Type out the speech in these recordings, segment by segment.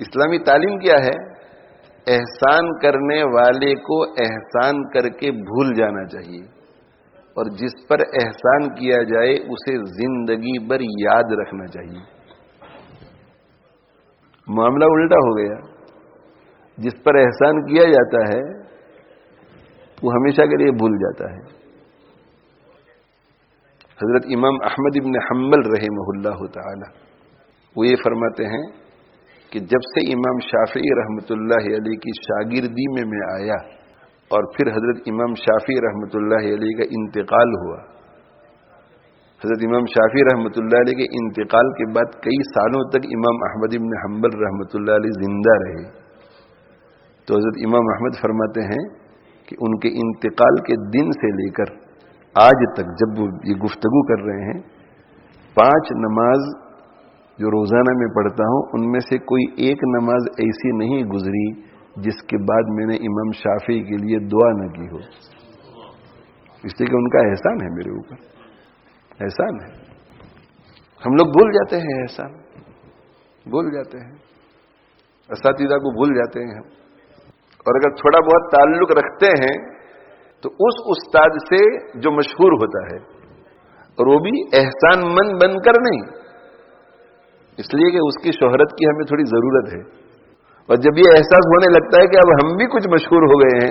اسلامی تعلیم کیا ہے؟ احسان کرنے والے کو احسان کر کے بھول جانا چاہیے، اور جس پر احسان کیا جائے اسے زندگی بھر یاد رکھنا چاہیے۔ معاملہ الٹا ہو گیا، جس پر احسان کیا جاتا ہے وہ ہمیشہ کے لیے بھول جاتا ہے۔ حضرت امام احمد ابن حنبل رحمہ اللہ تعالی وہ یہ فرماتے ہیں کہ جب سے امام شافعی رحمۃ اللہ علیہ کی شاگردی میں آیا اور پھر حضرت امام شافعی رحمۃ اللہ علیہ کا انتقال ہوا، حضرت امام شافعی رحمۃ اللہ علیہ کے انتقال کے بعد کئی سالوں تک امام احمد ابن حنبل رحمۃ اللہ علیہ زندہ رہے، تو حضرت امام احمد فرماتے ہیں کہ ان کے انتقال کے دن سے لے کر آج تک جب وہ یہ گفتگو کر رہے ہیں، 5 نماز جو روزانہ میں پڑھتا ہوں ان میں سے کوئی ایک نماز ایسی نہیں گزری جس کے بعد میں نے امام شافعی کے لیے دعا نہ کی ہو، اس لیے کہ ان کا احسان ہے میرے اوپر، احسان ہے۔ ہم لوگ بھول جاتے ہیں احسان، بھول جاتے ہیں، اساتذہ کو بھول جاتے ہیں ہم، اور اگر تھوڑا بہت تعلق رکھتے ہیں تو اس استاد سے جو مشہور ہوتا ہے، اور وہ بھی احسان مند بن کر نہیں، اس لیے کہ اس کی شہرت کی ہمیں تھوڑی ضرورت ہے، اور جب یہ احساس ہونے لگتا ہے کہ اب ہم بھی کچھ مشہور ہو گئے ہیں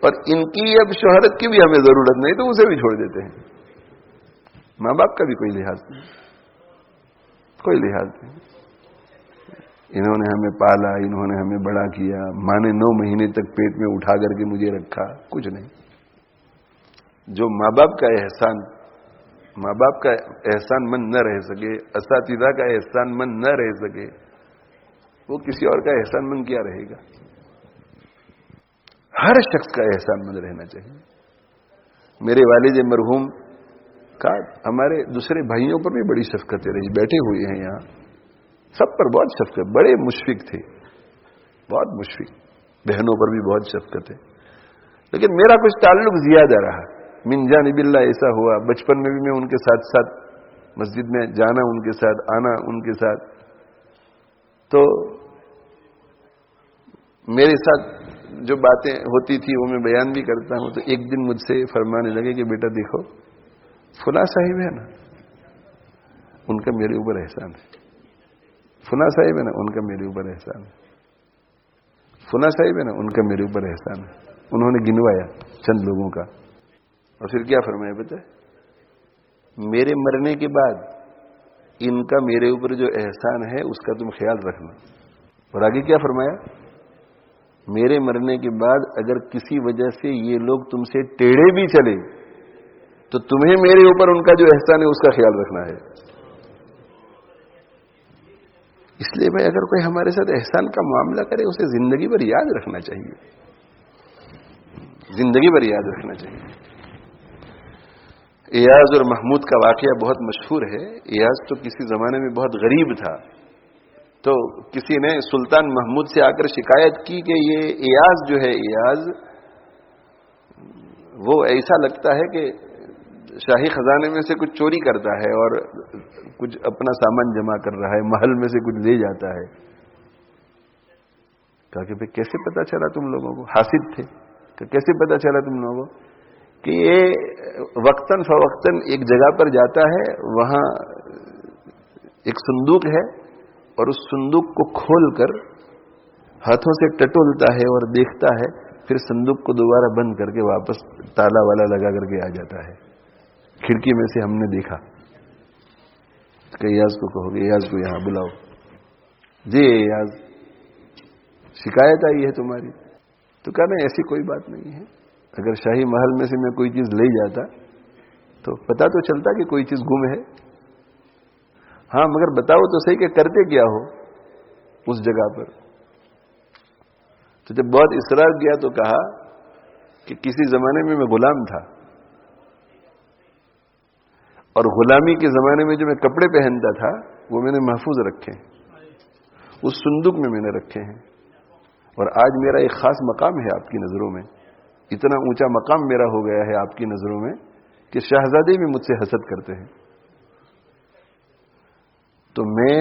اور ان کی اب شہرت کی بھی ہمیں ضرورت نہیں، تو اسے بھی چھوڑ دیتے ہیں۔ ماں باپ کا بھی کوئی لحاظ نہیں، کوئی لحاظ نہیں، انہوں نے ہمیں پالا، انہوں نے ہمیں بڑا کیا، ماں نے 9 مہینے تک پیٹ میں اٹھا کر کے مجھے رکھا، کچھ نہیں۔ جو ماں باپ کا احسان، ماں باپ کا احسان مند نہ رہ سکے، اساتذہ کا احسان مند نہ رہ سکے، وہ کسی اور کا احسان مند کیا رہے گا؟ ہر شخص کا احسان مند رہنا چاہیے۔ میرے والد مرحوم کا ہمارے دوسرے بھائیوں پر بھی بڑی شفقتیں رہی، بیٹھے ہوئے ہیں یہاں، سب پر بہت شفقت، بڑے مشفق تھے، بہت مشفق، بہنوں پر بھی بہت شفقت ہے، لیکن میرا کچھ تعلق زیادہ رہا، من جانب اللہ ایسا ہوا۔ بچپن میں بھی میں ان کے ساتھ ساتھ مسجد میں جانا، ان کے ساتھ آنا، ان کے ساتھ، تو میرے ساتھ جو باتیں ہوتی تھی وہ میں بیان بھی کرتا ہوں، تو ایک دن مجھ سے فرمانے لگے کہ بیٹا دیکھو، فلاں صاحب ہے نا، ان کا میرے اوپر احسان ہے، فلاں صاحب ہے نا، ان کا میرے اوپر احسان ہے، فلاں صاحب ہے نا، ان کا میرے اوپر احسان ہے۔ انہوں نے گنوایا چند لوگوں کا، اور پھر کیا فرمایا پتہ ہے؟ میرے مرنے کے بعد ان کا میرے اوپر جو احسان ہے اس کا تم خیال رکھنا، اور آگے کیا فرمایا؟ میرے مرنے کے بعد اگر کسی وجہ سے یہ لوگ تم سے ٹیڑھے بھی چلے تو تمہیں میرے اوپر ان کا جو احسان ہے اس کا خیال رکھنا ہے۔ اس لیے بھائی اگر کوئی ہمارے ساتھ احسان کا معاملہ کرے اسے زندگی بھر یاد رکھنا چاہیے، زندگی بھر یاد رکھنا چاہیے۔ ایاز اور محمود کا واقعہ بہت مشہور ہے۔ ایاز تو کسی زمانے میں بہت غریب تھا، تو کسی نے سلطان محمود سے آ کر شکایت کی کہ یہ ایاز جو ہے، ایاز وہ ایسا لگتا ہے کہ شاہی خزانے میں سے کچھ چوری کرتا ہے اور کچھ اپنا سامان جمع کر رہا ہے، محل میں سے کچھ لے جاتا ہے۔ کہا کہ بھئی کیسے پتا چلا تم لوگوں کو؟ حاسد تھے کہ کیسے پتا چلا تم لوگوں کو؟ کہ یہ وقتاً فوقتاً ایک جگہ پر جاتا ہے، وہاں ایک صندوق ہے، اور اس صندوق کو کھول کر ہاتھوں سے ٹٹولتا ہے اور دیکھتا ہے، پھر صندوق کو دوبارہ بند کر کے واپس تالا والا لگا کر کے آ جاتا ہے۔ کھڑکی میں سے ہم نے دیکھا کہ ایاز کو کہو گے، ایاز کو یہاں بلاؤ۔ جی ایاز، شکایت آئی ہے تمہاری؟ تو کہا نہیں ایسی کوئی بات نہیں ہے، اگر شاہی محل میں سے میں کوئی چیز لے جاتا تو پتہ تو چلتا کہ کوئی چیز گم ہے، ہاں مگر بتاؤ تو صحیح کہ کرتے کیا ہو اس جگہ پر۔ تو جب بہت اصرار کیا تو کہا کہ کسی زمانے میں غلام تھا، اور غلامی کے زمانے میں جو میں کپڑے پہنتا تھا وہ میں نے محفوظ رکھے ہیں، اس صندوق میں نے رکھے ہیں، اور آج میرا ایک خاص مقام ہے آپ کی نظروں میں، اتنا اونچا مقام میرا ہو گیا ہے آپ کی نظروں میں کہ شہزادے بھی مجھ سے حسد کرتے ہیں۔ تو میں